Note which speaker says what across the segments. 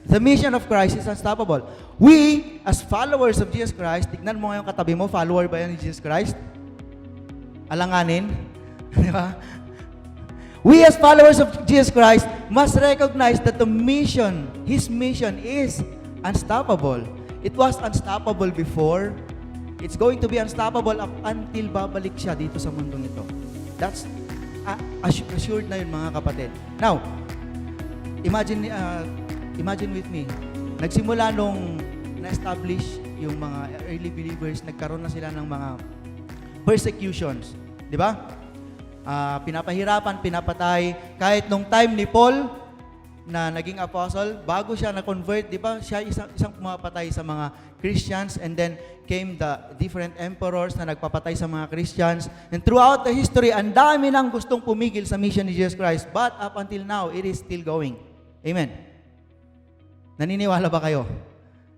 Speaker 1: The mission of Christ is unstoppable. We, as followers of Jesus Christ, tignan mo ngayon katabi mo, follower ba yan ni Jesus Christ? Alanganin? Di ba? We, as followers of Jesus Christ, must recognize that the mission, His mission is unstoppable. It was unstoppable before. It's going to be unstoppable up until babalik siya dito sa mundong ito. That's assured na yun, mga kapatid. Now, imagine with me, nagsimula nung na-establish yung mga early believers, nagkaroon na sila ng mga persecutions. Di ba? Pinapahirapan, pinapatay. Kahit nung time ni Paul, na naging apostle, bago siya na-convert, di ba? Siya isang pumapatay sa mga Christians, and then came the different emperors na nagpapatay sa mga Christians. And throughout the history, ang dami nang gustong pumigil sa mission ni Jesus Christ. But up until now, it is still going. Amen. Naniniwala ba kayo?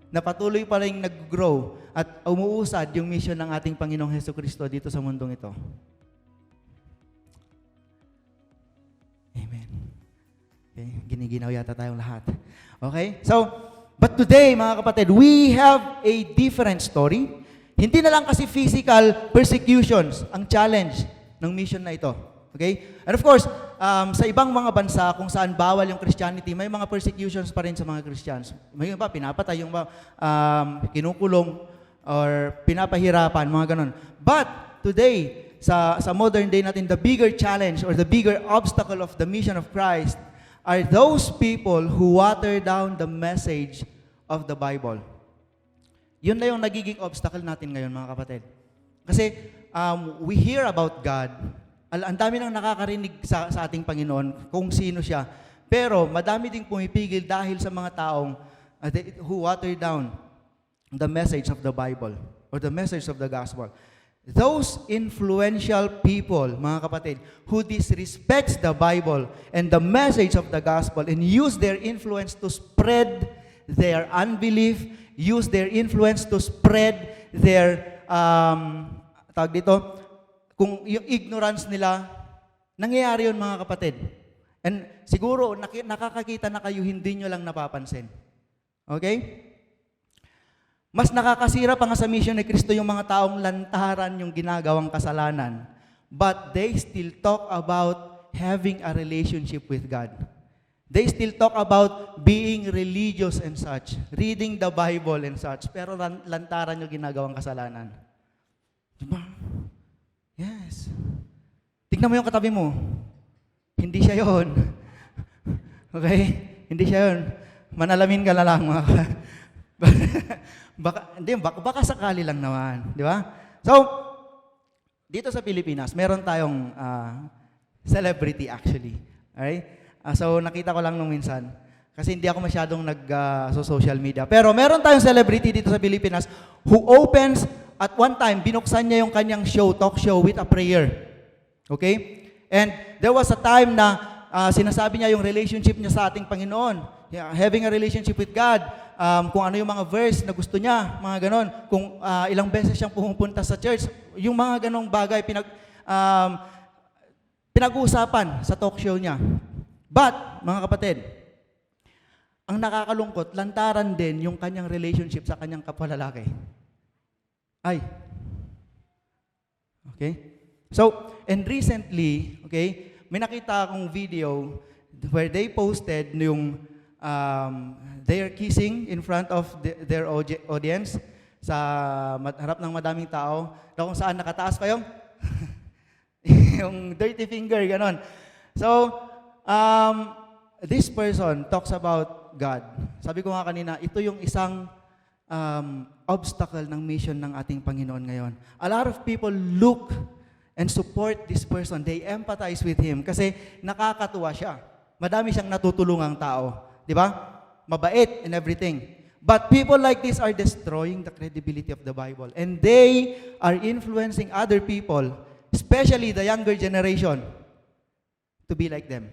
Speaker 1: Na patuloy pa rin nag-grow at umuusad yung mission ng ating Panginoong Hesukristo dito sa mundong ito. Amen. Okay, giniginaw yata tayong lahat. Okay? So, but today, mga kapatid, we have a different story. Hindi na lang kasi physical persecutions ang challenge ng mission na ito. Okay? And of course, sa ibang mga bansa kung saan bawal yung Christianity, may mga persecutions pa rin sa mga Christians. May iba, pinapatay, yung kinukulong, or pinapahirapan, mga ganon. But today, sa modern day natin, the bigger challenge or the bigger obstacle of the mission of Christ are those people who water down the message of the Bible. Yun na yung nagiging obstacle natin ngayon, mga kapatid. Kasi we hear about God. Ang dami nang nakakarinig sa ating Panginoon kung sino siya. Pero madami ding pumipigil dahil sa mga taong who water down the message of the Bible or the message of the gospel. Those influential people, mga kapatid, who disrespects the Bible and the message of the gospel and use their influence to spread their unbelief, use their influence to spread their, kung yung ignorance nila, nangyayari yun, mga kapatid. And siguro, nakakakita na kayo, hindi nyo lang napapansin. Okay? Mas nakakasira pa nga sa mission ni Kristo yung mga taong lantaran yung ginagawang kasalanan. But they still talk about having a relationship with God. They still talk about being religious and such, reading the Bible and such, pero lantaran yung ginagawang kasalanan. Diba? Yes. Tignan mo yung katabi mo. Hindi siya yon. Okay? Hindi siya yon. Manalamin ka na lang, mga baka sakali lang naman, di ba? So, dito sa Pilipinas, meron tayong celebrity actually. Alright? So, nakita ko lang nung minsan, kasi hindi ako masyadong nag-social media. Pero meron tayong celebrity dito sa Pilipinas who opens, at one time, binuksan niya yung kanyang show, talk show with a prayer. Okay? And there was a time na sinasabi niya yung relationship niya sa ating Panginoon. Yeah, having a relationship with God. Kung ano yung mga verse na gusto niya, mga ganon. Kung ilang beses siyang pumupunta sa church, yung mga ganong bagay pinag-uusapan sa talk show niya. But, mga kapatid, ang nakakalungkot, lantaran din yung kanyang relationship sa kanyang kapwa-lalaki. Ay. Okay? So, and recently, okay, may nakita akong video where they posted yung they are kissing in front of their audience sa harap ng madaming tao, na kung saan nakataas pa yung yung dirty finger, ganon. So, this person talks about God. Sabi ko nga kanina, ito yung isang obstacle ng mission ng ating Panginoon ngayon. A lot of people look and support this person. They empathize with him kasi nakakatuwa siya. Madami siyang natutulungang tao. Di ba? Mabait and everything. But people like this are destroying the credibility of the Bible. And they are influencing other people, especially the younger generation, to be like them.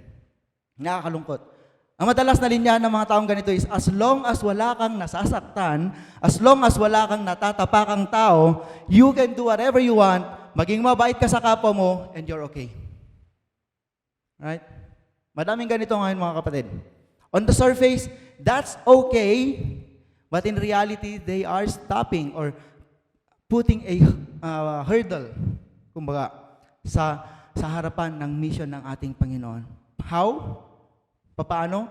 Speaker 1: Nakakalungkot. Ang madalas na linya ng mga taong ganito is, as long as wala kang nasasaktan, as long as wala kang natatapakang tao, you can do whatever you want, maging mabait ka sa kapwa mo, and you're okay. Right? Madaming ganito ngayon, mga kapatid. On the surface, that's okay, but in reality, they are stopping or putting a hurdle, kumbaga, sa harapan ng mission ng ating Panginoon. How? Paano?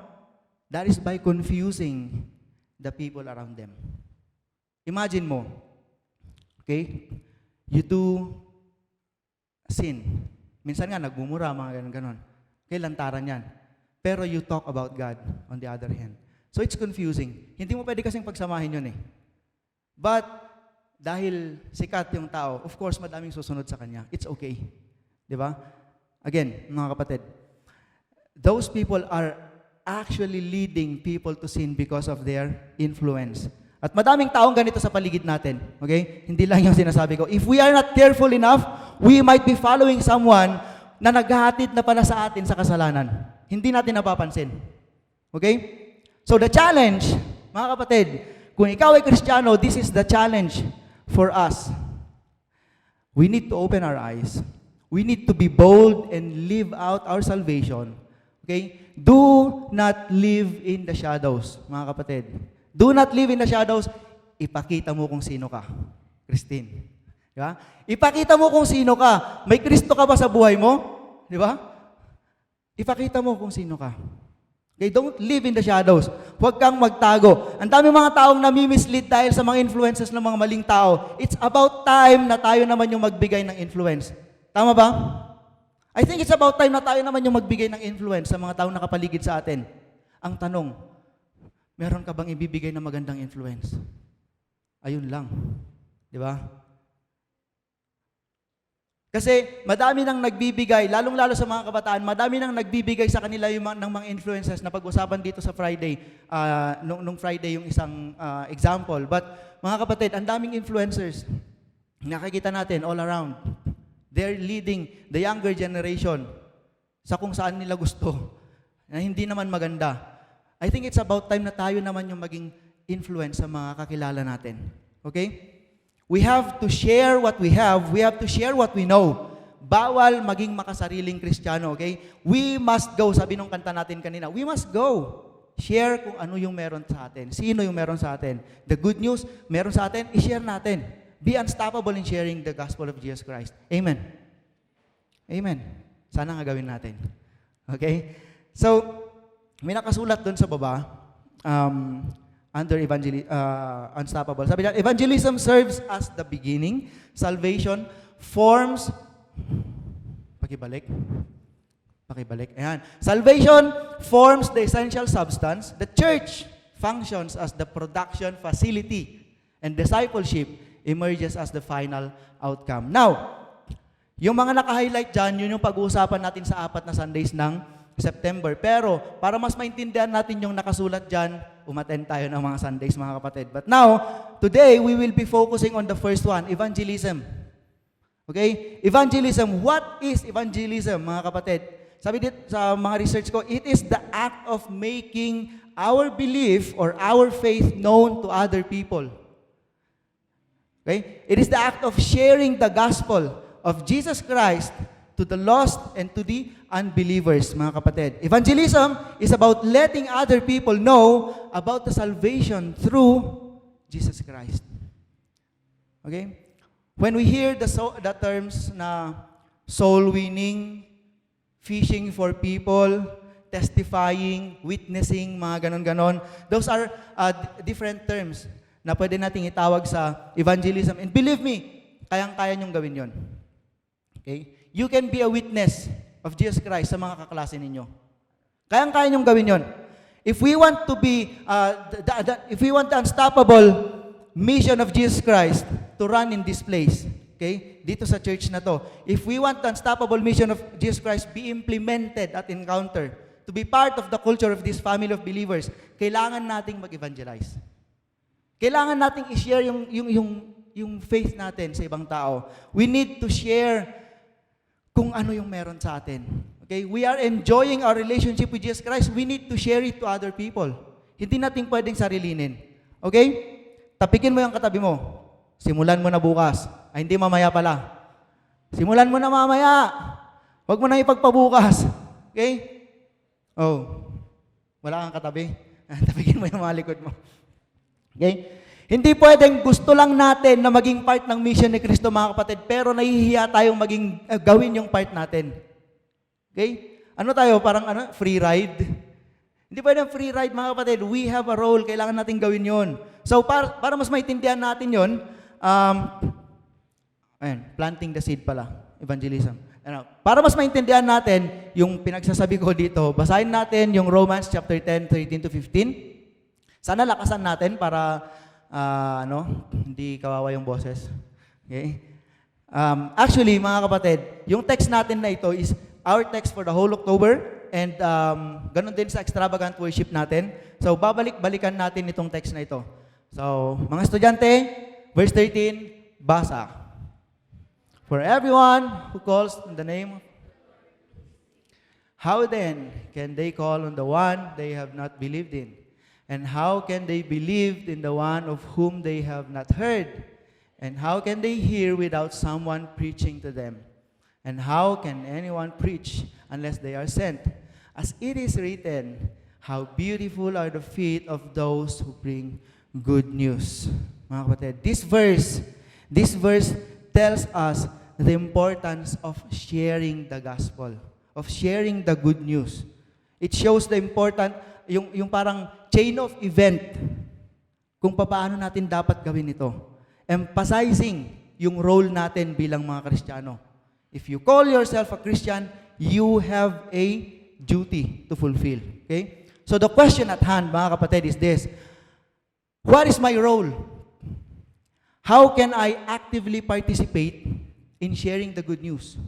Speaker 1: That is by confusing the people around them. Imagine mo, okay? You do sin. Minsan nga, nagmumura, mga ganon-ganon. Okay, lantaran yan. Pero you talk about God on the other hand. So it's confusing. Hindi mo pwede kasing pagsamahin yun eh. But, dahil sikat yung tao, of course, madaming susunod sa kanya. It's okay. Di ba? Again, mga kapatid, those people are actually leading people to sin because of their influence. At madaming taong ganito sa paligid natin. Okay? Hindi lang yung sinasabi ko. If we are not careful enough, we might be following someone na naghahatid na pala sa atin sa kasalanan. Hindi natin napapansin. Okay? So the challenge, mga kapatid, kung ikaw ay Kristiyano, this is the challenge for us. We need to open our eyes. We need to be bold and live out our salvation. Okay? Do not live in the shadows, mga kapatid. Do not live in the shadows. Ipakita mo kung sino ka. Christine. Di ba? Ipakita mo kung sino ka. May Kristo ka ba sa buhay mo? Di ba? Ipakita mo kung sino ka. Okay, don't live in the shadows. Huwag kang magtago. Ang dami mga taong nami-mislead dahil sa mga influences ng mga maling tao. It's about time na tayo naman yung magbigay ng influence. Tama ba? I think it's about time na tayo naman yung magbigay ng influence sa mga taong nakapaligid sa atin. Ang tanong, meron ka bang ibibigay na magandang influence? Ayun lang. Di ba? Kasi madami nang nagbibigay, lalong-lalo sa mga kabataan, madami nang nagbibigay sa kanila yung ng mga influences na pag-usapan dito sa Friday, nung Friday yung isang example. But mga kapatid, ang daming influencers, nakikita natin all around. They're leading the younger generation sa kung saan nila gusto, na hindi naman maganda. I think it's about time na tayo naman yung maging influence sa mga kakilala natin. Okay? We have to share what we have. We have to share what we know. Bawal maging makasariling Kristiyano, okay? We must go. Sabi nung kanta natin kanina, we must go. Share kung ano yung meron sa atin. Sino yung meron sa atin. The good news, meron sa atin, i-share natin. Be unstoppable in sharing the gospel of Jesus Christ. Amen. Amen. Sana nga gawin natin. Okay? So, may nakasulat doon sa baba, under unstoppable. Sabi niya, evangelism serves as the beginning. Salvation forms, pakibalik. Ayan. Salvation forms the essential substance. The church functions as the production facility. And discipleship emerges as the final outcome. Now, yung mga naka-highlight dyan, yun yung pag-uusapan natin sa 4 na Sundays ng September. Pero, para mas maintindihan natin yung nakasulat dyan, umattend tayo ng mga Sundays, mga kapatid. But now, today, we will be focusing on the first one, evangelism. Okay? Evangelism. What is evangelism, mga kapatid? Sabi dito sa mga research ko, it is the act of making our belief or our faith known to other people. Okay? It is the act of sharing the gospel of Jesus Christ to the lost and to the unbelievers, mga kapatid. Evangelism is about letting other people know about the salvation through Jesus Christ. Okay? When we hear the terms na soul winning, fishing for people, testifying, witnessing, mga ganon-ganon, those are different terms na pwede nating itawag sa evangelism. And believe me, kayang-kaya niyong gawin yon. Okay? You can be a witness of Jesus Christ sa mga kaklase ninyo. Kayang-kaya niyong gawin yon. If we want to be, if we want the unstoppable mission of Jesus Christ to run in this place, okay, dito sa church na to, if we want the unstoppable mission of Jesus Christ be implemented at Encounter, to be part of the culture of this family of believers, kailangan nating mag-evangelize. Kailangan nating i-share yung faith natin sa ibang tao. We need to share kung ano yung meron sa atin. Okay? We are enjoying our relationship with Jesus Christ. We need to share it to other people. Hindi natin pwedeng sarilinin. Okay? Tapikin mo yung katabi mo. Simulan mo na bukas. Ay, hindi mamaya pala. Simulan mo na mamaya. Huwag mo na ipagpabukas. Okay? Oh. Wala kang katabi. Tabigin mo yung mga likod mo. Okay? Hindi pwedeng gusto lang natin na maging part ng mission ni Kristo, mga kapatid, pero nahihiya tayong gawin yung part natin. Okay? Ano tayo? Parang free ride? Hindi pwedeng free ride, mga kapatid. We have a role. Kailangan natin gawin yon. So, para mas maintindihan natin yon, planting the seed pala. Evangelism. Para mas maintindihan natin yung pinagsasabi ko dito, basahin natin yung Romans chapter 10, 13 to 15. Sana lakasan natin para hindi kawawa yung boses. Okay? Actually, mga kapatid, yung text natin na ito is our text for the whole October and ganun din sa extravagant worship natin. So, babalik-balikan natin itong text na ito. So, mga estudyante, verse 13, basa. For everyone who calls in the name of... How then can they call on the one they have not believed in? And how can they believe in the one of whom they have not heard? And how can they hear without someone preaching to them? And how can anyone preach unless they are sent? As it is written, how beautiful are the feet of those who bring good news. Mga kapatid, this verse tells us the importance of sharing the gospel, of sharing the good news. It shows the yung parang chain of event kung paano natin dapat gawin ito. Emphasizing yung role natin bilang mga Kristiyano. If you call yourself a Christian, you have a duty to fulfill. Okay? So the question at hand, mga kapatid, is this. What is my role? How can I actively participate in sharing the good news?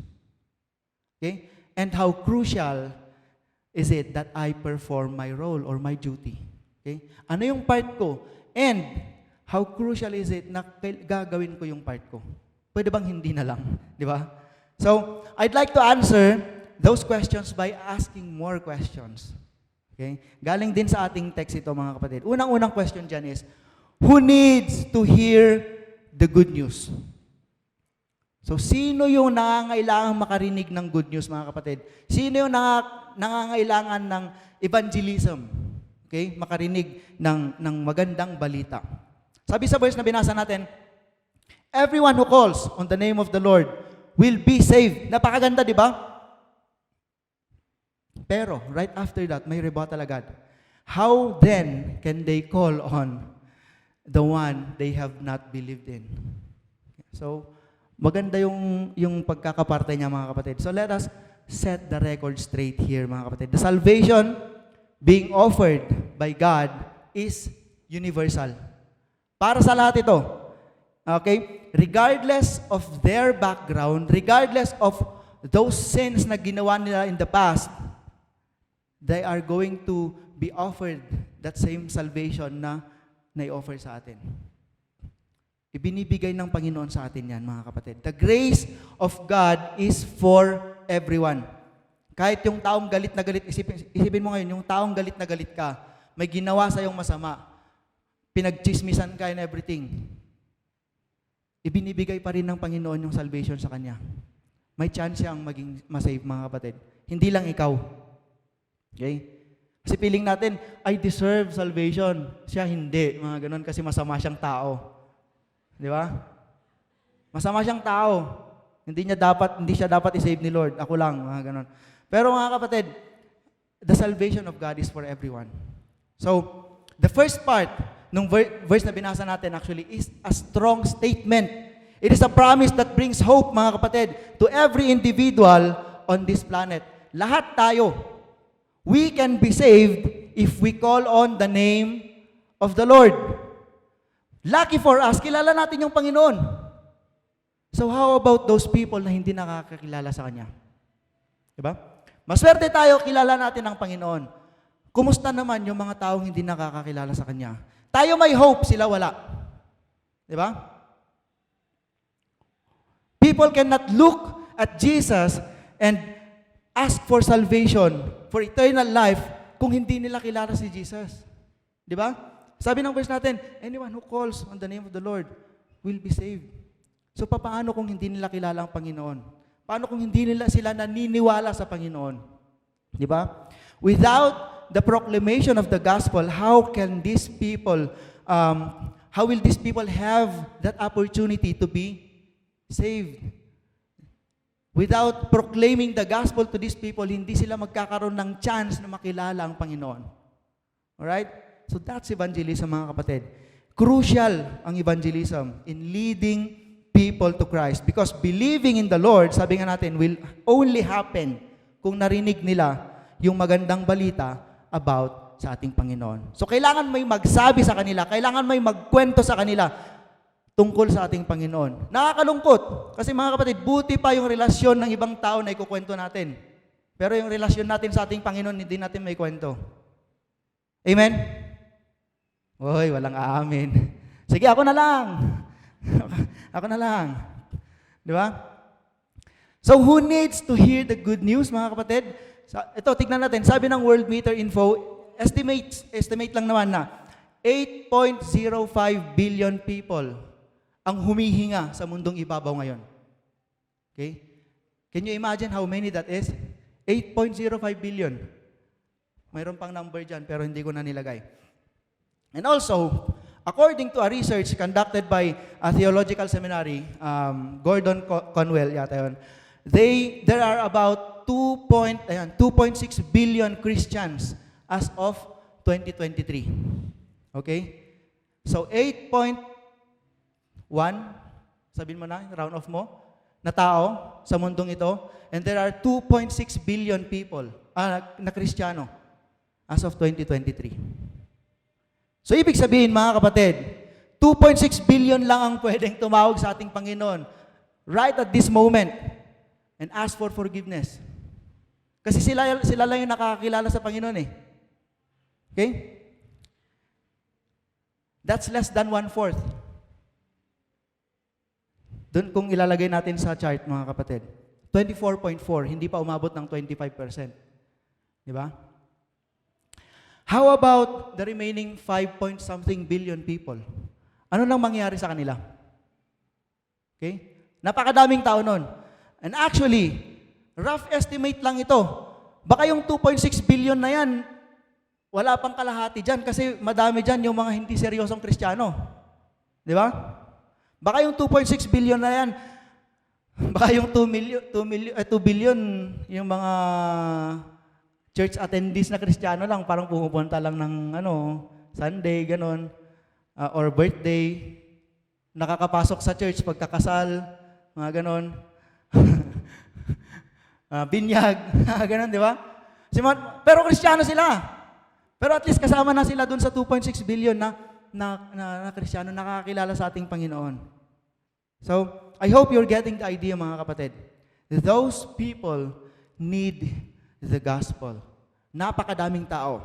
Speaker 1: Okay? And how crucial is it that I perform my role or my duty? Okay? Ano yung part ko? And how crucial is it na gagawin ko yung part ko? Pwede bang hindi na lang? Di ba? So, I'd like to answer those questions by asking more questions. Okay? Galing din sa ating text ito, mga kapatid. Unang-unang question dyan is, who needs to hear the good news? So, sino yung nangangailangan makarinig ng good news, mga kapatid? Sino yung nangangailangan ng evangelism? Okay? Makarinig ng magandang balita. Sabi sa verse na binasa natin, everyone who calls on the name of the Lord will be saved. Napakaganda, di ba? Pero, right after that, may rebuttal agad. How then can they call on the one they have not believed in? So, maganda yung pagkakaparte niya, mga kapatid. So let us set the record straight here, mga kapatid. The salvation being offered by God is universal. Para sa lahat ito. Okay? Regardless of their background, regardless of those sins na ginawa nila in the past, they are going to be offered that same salvation na i-offer sa atin. Ibinibigay ng Panginoon sa atin yan, mga kapatid. The grace of God is for everyone. Kahit yung taong galit na galit, isipin mo ngayon, yung taong galit na galit ka, may ginawa sa iyong masama, pinagchismisan ka and everything, ibinibigay pa rin ng Panginoon yung salvation sa kanya. May chance siyang maging masave, mga kapatid. Hindi lang ikaw. Okay? Kasi feeling natin, I deserve salvation. Siya hindi, mga ganun, kasi masama siyang tao. Di ba? Masama siyang tao. Hindi siya dapat i-save ni Lord. Ako lang, mga ganon. Pero mga kapatid, the salvation of God is for everyone. So, the first part ng verse na binasa natin actually is a strong statement. It is a promise that brings hope, mga kapatid, to every individual on this planet. Lahat tayo, we can be saved if we call on the name of the Lord. Lucky for us, kilala natin yung Panginoon. So how about those people na hindi nakakakilala sa Kanya? Diba? Maswerte tayo, kilala natin ang Panginoon. Kumusta naman yung mga taong hindi nakakakilala sa Kanya? Tayo may hope, sila wala. Diba? People cannot look at Jesus and ask for salvation, for eternal life, kung hindi nila kilala si Jesus. Diba? Sabi ng verse natin, anyone who calls on the name of the Lord will be saved. So, paano kung hindi nila kilala ang Panginoon? Paano kung hindi nila sila naniniwala sa Panginoon? Di ba? Without the proclamation of the gospel, how will these people have that opportunity to be saved? Without proclaiming the gospel to these people, hindi sila magkakaroon ng chance na makilala ang Panginoon. Alright? So that's evangelism, mga kapatid. Crucial ang evangelism in leading people to Christ. Because believing in the Lord, sabi nga natin, will only happen kung narinig nila yung magandang balita about sa ating Panginoon. So kailangan may magsabi sa kanila, kailangan may magkwento sa kanila tungkol sa ating Panginoon. Nakakalungkot. Kasi mga kapatid, buti pa yung relasyon ng ibang tao na ikukwento natin. Pero yung relasyon natin sa ating Panginoon, hindi natin may kwento. Amen? Uy, walang aamin. Sige, ako na lang. Ako na lang. Di ba? So, who needs to hear the good news, mga kapatid? Ito, tignan natin. Sabi ng World Meter Info, estimate lang naman na 8.05 billion people ang humihinga sa mundong ibabaw ngayon. Okay? Can you imagine how many that is? 8.05 billion. Mayroon pang number dyan, pero hindi ko na nilagay. And also, according to a research conducted by a theological seminary, Gordon Conwell, yata yun, there are about 2.6 billion Christians as of 2023. Okay? So, 8.1, sabihin mo na, round off mo, na tao sa mundong ito, and there are 2.6 billion people na Kristiyano as of 2023. So, ibig sabihin, mga kapatid, 2.6 billion lang ang pwedeng tumawag sa ating Panginoon right at this moment and ask for forgiveness. Kasi sila lang yung nakakakilala sa Panginoon eh. Okay? That's less than 1/4. Doon kung ilalagay natin sa chart, mga kapatid, 24.4, hindi pa umabot ng 25%. Di ba? How about the remaining 5-point-something billion people? Ano nang mangyari sa kanila? Okay? Napakadaming tao nun. And actually, rough estimate lang ito. Baka yung 2.6 billion na yan, wala pang kalahati dyan kasi madami dyan yung mga hindi seryosong Kristiyano. Di ba? Baka yung 2.6 billion na yan, baka yung 2 billion yung mga church attendees na Kristiyano lang, parang pumupunta lang ng Sunday, ganon, or birthday, nakakapasok sa church, pagkakasal, mga ganon, binyag, ganon, di ba? Pero Kristiyano sila. Pero at least kasama na sila dun sa 2.6 billion na Kristiyano nakakakilala sa ating Panginoon. So, I hope you're getting the idea, mga kapatid. Those people need the gospel. Napakadaming tao.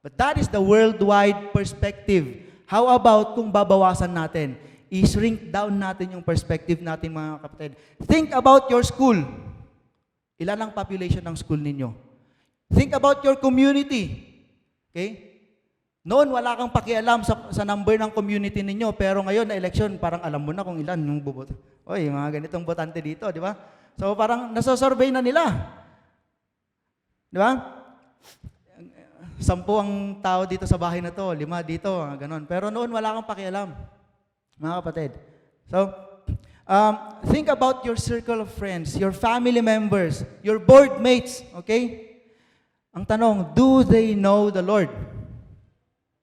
Speaker 1: But that is the worldwide perspective. How about kung babawasan natin? I-shrink down natin yung perspective natin, mga kapatid. Think about your school. Ilan ang population ng school ninyo? Think about your community. Okay? Noon, wala kang pakialam sa number ng community ninyo, pero ngayon na election, parang alam mo na kung ilan yung buboto. Oy, mga ganitong botante dito, di ba? So, parang nasosurvey na nila. Di ba? 10 ang tao dito sa bahay na to, 5 dito, ganon. Pero noon, wala kang pakialam, mga kapatid. So, think about your circle of friends, your family members, your board mates, okay? Ang tanong, do they know the Lord?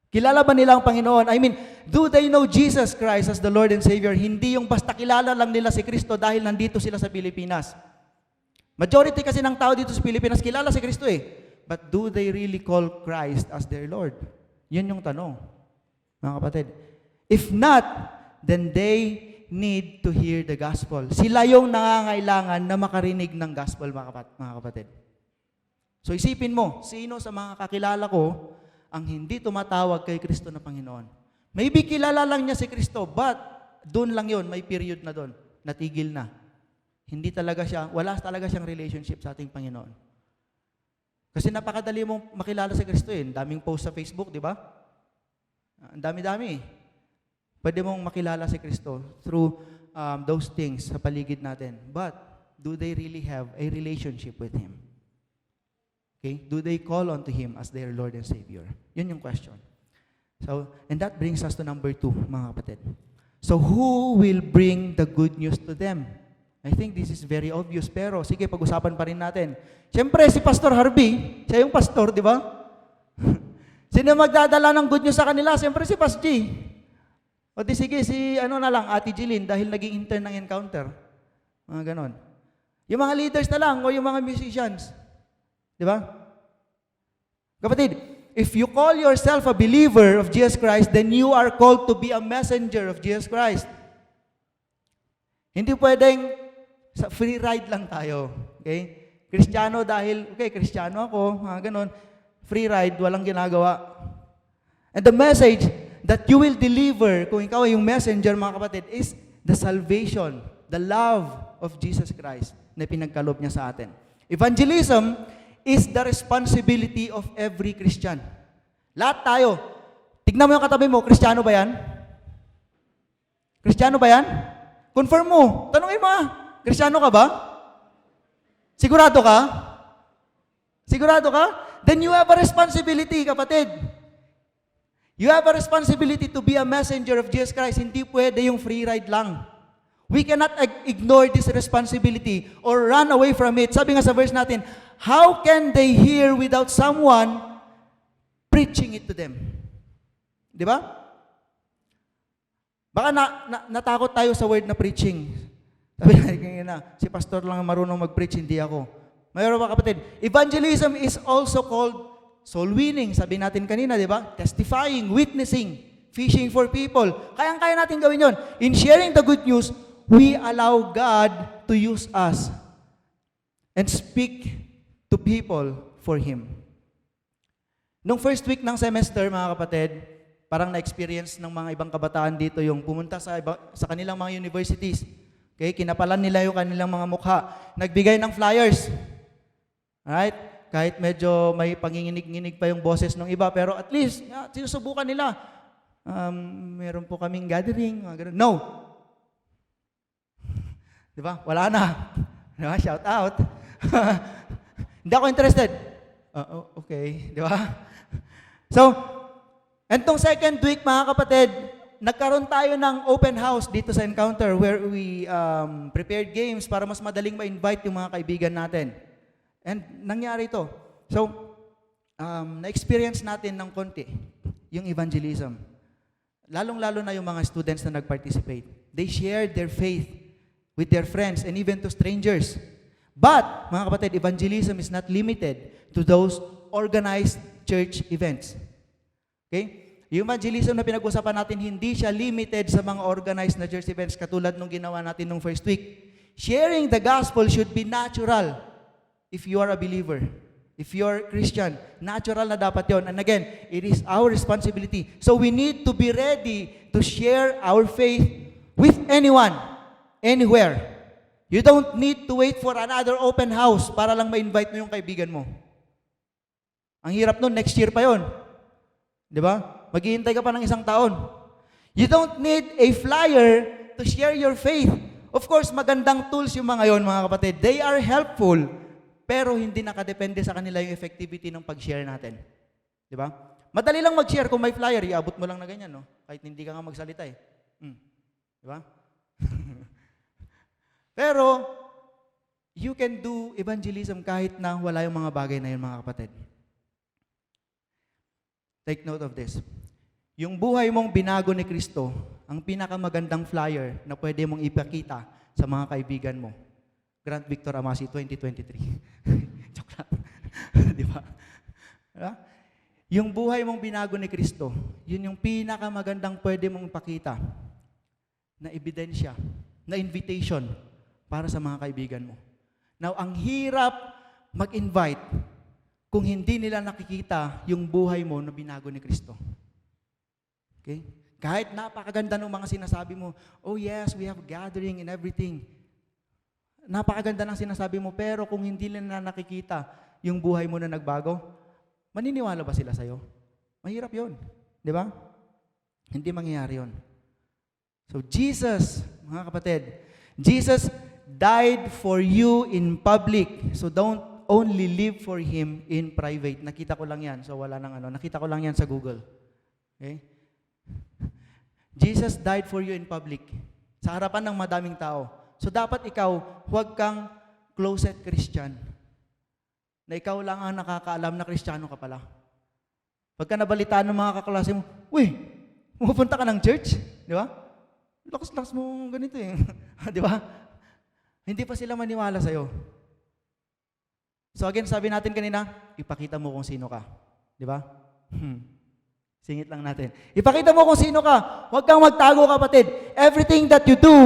Speaker 1: Kilala ba nila ang Panginoon? I mean, do they know Jesus Christ as the Lord and Savior? Hindi yung basta kilala lang nila si Kristo dahil nandito sila sa Pilipinas. Majority kasi ng tao dito sa Pilipinas, kilala si Kristo eh. But do they really call Christ as their Lord? Yun yung tanong, mga kapatid. If not, then they need to hear the gospel. Sila yung nangangailangan na makarinig ng gospel, mga kapatid. So isipin mo, sino sa mga kakilala ko ang hindi tumatawag kay Kristo na Panginoon? Maybe kilala lang niya si Kristo, but doon lang yon, may period na doon, natigil na. Wala talaga siyang relationship sa ating Panginoon. Kasi napakadali mong makilala si Kristo eh. Ang daming post sa Facebook, di ba? Ang dami-dami. Pwede mong makilala si Kristo through those things sa paligid natin. But, do they really have a relationship with Him? Okay? Do they call unto Him as their Lord and Savior? Yun yung question. So, and that brings us to number 2, mga kapatid. So, who will bring the good news to them? I think this is very obvious, pero sige, pag-usapan pa rin natin. Siyempre, si Pastor Harvey, siya yung pastor, di ba? Sino magdadala ng good news sa kanila? Siyempre, si Pastor G. O di sige, si Ate Jeline, dahil naging intern ng Encounter. Mga ganon. Yung mga leaders na lang, o yung mga musicians. Di ba? Kapatid, if you call yourself a believer of Jesus Christ, then you are called to be a messenger of Jesus Christ. Hindi pwedeng sa free ride lang tayo. Okay? Kristiyano dahil, okay, Kristiyano ako, ganon. Free ride, walang ginagawa. And the message that you will deliver, kung ikaw ay yung messenger, mga kapatid, is the salvation, the love of Jesus Christ na pinagkaloob niya sa atin. Evangelism is the responsibility of every Christian. Lahat tayo. Tignan mo yung katabi mo, Kristiyano ba yan? Kristiyano ba yan? Confirm mo. Tanungin mo, Kristiyano ka ba? Sigurado ka? Sigurado ka? Then you have a responsibility, kapatid. You have a responsibility to be a messenger of Jesus Christ. Hindi pwede yung free ride lang. We cannot ignore this responsibility or run away from it. Sabi nga sa verse natin, how can they hear without someone preaching it to them? Di ba? Baka natakot tayo sa word na preaching. Sabi na, si pastor lang marunong mag-preach, hindi ako. Mayroon ba kapatid? Evangelism is also called soul winning. Sabi natin kanina, di ba? Testifying, witnessing, fishing for people. Kayang-kaya natin gawin yon. In sharing the good news, we allow God to use us and speak to people for Him. Nung first week ng semester, mga kapatid, parang na-experience ng mga ibang kabataan dito yung pumunta sa kanilang mga universities. Okay? Kinapalan nila yung kanilang mga mukha. Nagbigay ng flyers. Alright? Kahit medyo may panginginig-nginig pa yung boses ng iba, pero at least, sinusubukan nila. Meron po kaming gathering, mga ganun. No! Di ba? Wala na. Di ba? Shout out. Hindi ako interested. Okay. Di ba? So, entong second week, mga kapatid, nagkaroon tayo ng open house dito sa Encounter where we prepared games para mas madaling ma-invite yung mga kaibigan natin. And nangyari ito. So, na-experience natin ng konti yung evangelism. Lalong-lalo na yung mga students na nag-participate. They shared their faith with their friends and even to strangers. But, mga kapatid, evangelism is not limited to those organized church events. Okay? Yung evangelism na pinag-usapan natin, hindi siya limited sa mga organized na church events katulad nung ginawa natin nung first week. Sharing the gospel should be natural. If you are a believer, if you are Christian, natural na dapat yon. And again, it is our responsibility. So we need to be ready to share our faith with anyone, anywhere. You don't need to wait for another open house para lang ma-invite mo yung kaibigan mo. Ang hirap nun, next year pa yon. Di ba? Maghihintay ka pa ng isang taon. You don't need a flyer to share your faith. Of course, magandang tools yung mga yon, mga kapatid. They are helpful. Pero hindi nakadepende sa kanila yung effectivity ng pag-share natin. Di ba? Madali lang mag-share kung may flyer, iabot mo lang na ganyan, no? Kahit hindi ka nga magsalita eh. Di ba? Pero, you can do evangelism kahit na wala yung mga bagay na yun, mga kapatid. Take note of this. Yung buhay mong binago ni Kristo, ang pinakamagandang flyer na pwede mong ipakita sa mga kaibigan mo. Grant Victor Amasi 2023. Joke lang. Di ba? Yung buhay mong binago ni Kristo, yun yung pinakamagandang pwede mong ipakita na ebidensya, na invitation para sa mga kaibigan mo. Now, ang hirap mag-invite kung hindi nila nakikita yung buhay mo na binago ni Kristo. Okay? Kahit napakaganda ng mga sinasabi mo, oh yes, we have gathering and everything. Napakaganda ng sinasabi mo, pero kung hindi nila nakikita yung buhay mo na nagbago, maniniwala ba sila sa'yo? Mahirap yun. Di ba? Hindi mangyayari yun. So Jesus, mga kapatid, Jesus died for you in public. So don't only live for Him in private. Nakita ko lang yan. So wala nang nakita ko lang yan sa Google. Okay? Jesus died for you in public. Sa harapan ng madaming tao. So dapat ikaw, huwag kang closet Christian. Na ikaw lang ang nakakaalam na Kristiyano ka pala. Pagka nabalitaan ng mga kaklase mo, uy, pupunta ka ng church? Di ba? Lakas-lakas mo ganito eh. Di ba? Hindi pa sila maniwala sa'yo. So again, sabi natin kanina, ipakita mo kung sino ka. Di ba? Singit lang natin. Ipakita mo kung sino ka. Huwag kang magtago, kapatid. Everything that you do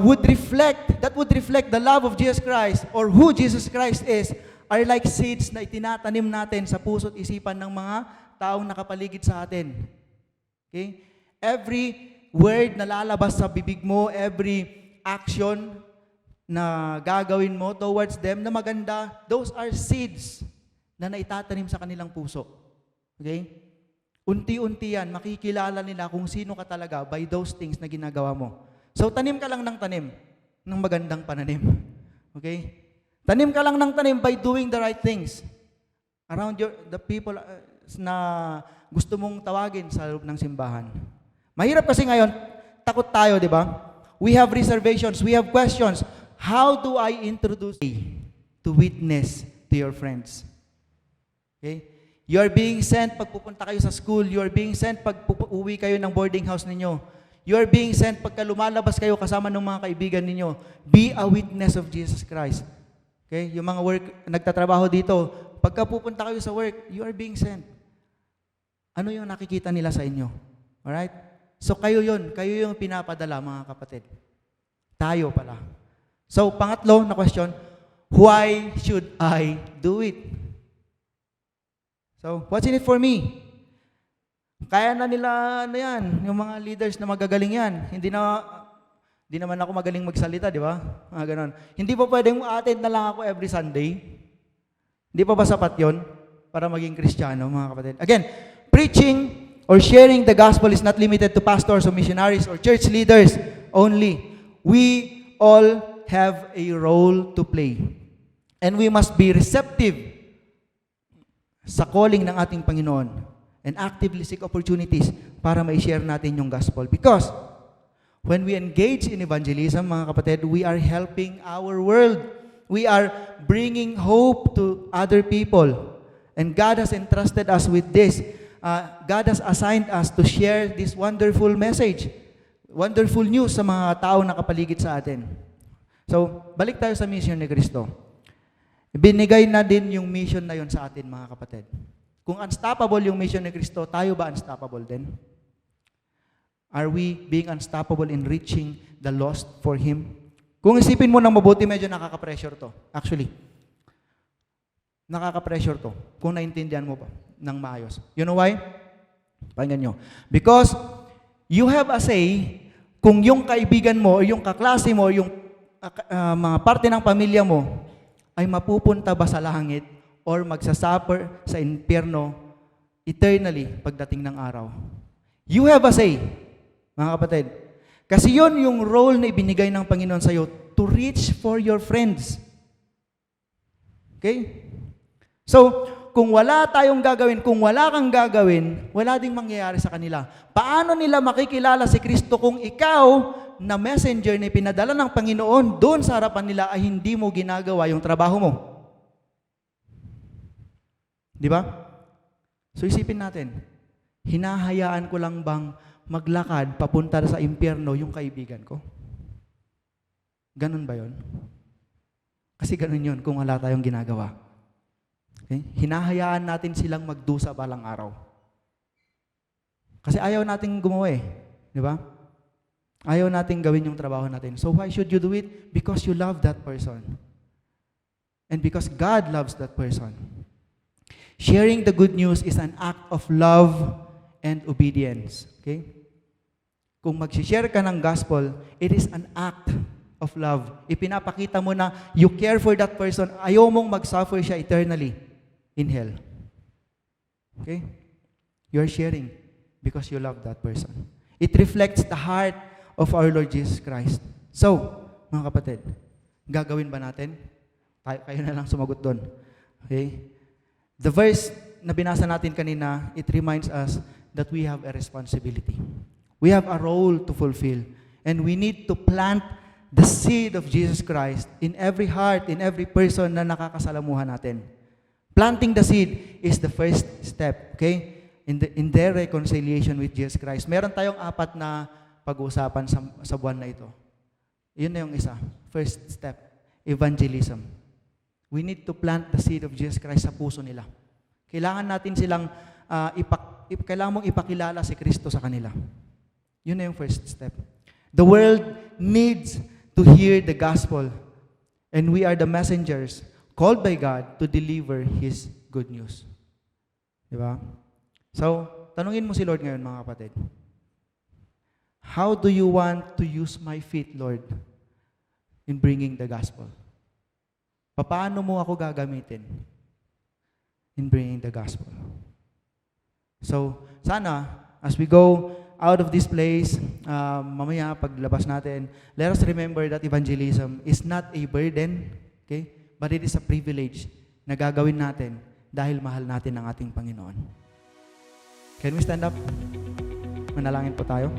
Speaker 1: would reflect the love of Jesus Christ or who Jesus Christ is are like seeds na itinatanim natin sa puso't isipan ng mga taong nakapaligid sa atin. Okay? Every word na lalabas sa bibig mo, every action na gagawin mo towards them na maganda, those are seeds na naitatanim sa kanilang puso. Okay? Unti-unti yan, makikilala nila kung sino ka talaga by those things na ginagawa mo. So, tanim ka lang ng tanim, ng magandang pananim. Okay? Tanim ka lang ng tanim by doing the right things around the people na gusto mong tawagin sa loob ng simbahan. Mahirap kasi ngayon, takot tayo, di ba? We have reservations, we have questions. How do I introduce to witness to your friends? Okay? You are being sent pag pupunta kayo sa school. You are being sent pag uwi kayo ng boarding house ninyo. You are being sent pagka lumalabas kayo kasama ng mga kaibigan ninyo. Be a witness of Jesus Christ. Okay? Yung mga nagtatrabaho dito, pagka pupunta kayo sa work, you are being sent. Ano yung nakikita nila sa inyo? Alright? So kayo yung pinapadala, mga kapatid. Tayo pala. So pangatlo na question, why should I do it? So, what's in it for me? Kaya na nila, yung mga leaders na magagaling yan. Hindi naman ako magaling magsalita, di ba? Ganon. Hindi pa pwedeng attend na lang ako every Sunday. Hindi pa ba sapat yon para maging Kristiyano, mga kapatid? Again, preaching or sharing the gospel is not limited to pastors or missionaries or church leaders only. We all have a role to play. And we must be receptive sa calling ng ating Panginoon and actively seek opportunities para ma-share natin yung gospel. Because when we engage in evangelism, mga kapatid, we are helping our world. We are bringing hope to other people. And God has entrusted us with this. God has assigned us to share this wonderful message, wonderful news sa mga tao nakapaligid sa atin. So, balik tayo sa mission ni Kristo. Binigay na din yung mission na yun sa atin, mga kapatid. Kung unstoppable yung mission ni Kristo, tayo ba unstoppable din? Are we being unstoppable in reaching the lost for Him? Kung isipin mo ng mabuti, medyo nakaka-pressure to. Actually, nakaka-pressure to. Kung naintindihan mo pa ng maayos. You know why? Pakinggan nyo. Because you have a say kung yung kaibigan mo, o yung kaklase mo, o yung mga parte ng pamilya mo, ay mapupunta ba sa langit or magsasuffer sa impyerno eternally pagdating ng araw. You have a say, mga kapatid. Kasi yun yung role na ibinigay ng Panginoon sa iyo to reach for your friends. Okay? So, kung wala tayong gagawin, kung wala kang gagawin, wala ding mangyayari sa kanila. Paano nila makikilala si Kristo kung ikaw na messenger na pinadala ng Panginoon doon sa harapan nila ay hindi mo ginagawa yung trabaho mo? Di ba? So isipin natin, hinahayaan ko lang bang maglakad papunta sa impyerno yung kaibigan ko? Ganun ba yun? Kasi ganun yun kung wala tayong ginagawa. Okay? Hinahayaan natin silang magdusa balang araw. Kasi ayaw nating gumawa eh. Di ba? Ayaw nating gawin yung trabaho natin. So why should you do it? Because you love that person. And because God loves that person. Sharing the good news is an act of love and obedience. Okay? Kung mag-share ka ng gospel, it is an act of love. Ipinapakita mo na you care for that person. Ayaw mong mag-suffer siya eternally in hell. Okay? You are sharing because you love that person. It reflects the heart of our Lord Jesus Christ. So, mga kapatid, gagawin ba natin? Kayo na lang sumagot doon. Okay? The verse na binasa natin kanina, it reminds us that we have a responsibility. We have a role to fulfill. And we need to plant the seed of Jesus Christ in every heart, in every person na nakakasalamuhan natin. Planting the seed is the first step, okay? In their reconciliation with Jesus Christ. Meron tayong 4 na pag-uusapan sa buwan na ito. Yun na yung isa. First step, evangelism. We need to plant the seed of Jesus Christ sa puso nila. Kailangan natin silang, kailangan mong ipakilala si Kristo sa kanila. Yun na yung first step. The world needs to hear the gospel, and we are the messengers called by God to deliver His good news. Di ba? So, tanungin mo si Lord ngayon, mga kapatid. How do you want to use my feet, Lord, in bringing the gospel? Paano mo ako gagamitin in bringing the gospel? So, sana, as we go out of this place, mamaya paglabas natin, let us remember that evangelism is not a burden, okay? But it is a privilege na gagawin natin dahil mahal natin ang ating Panginoon. Can we stand up? Manalangin po tayo.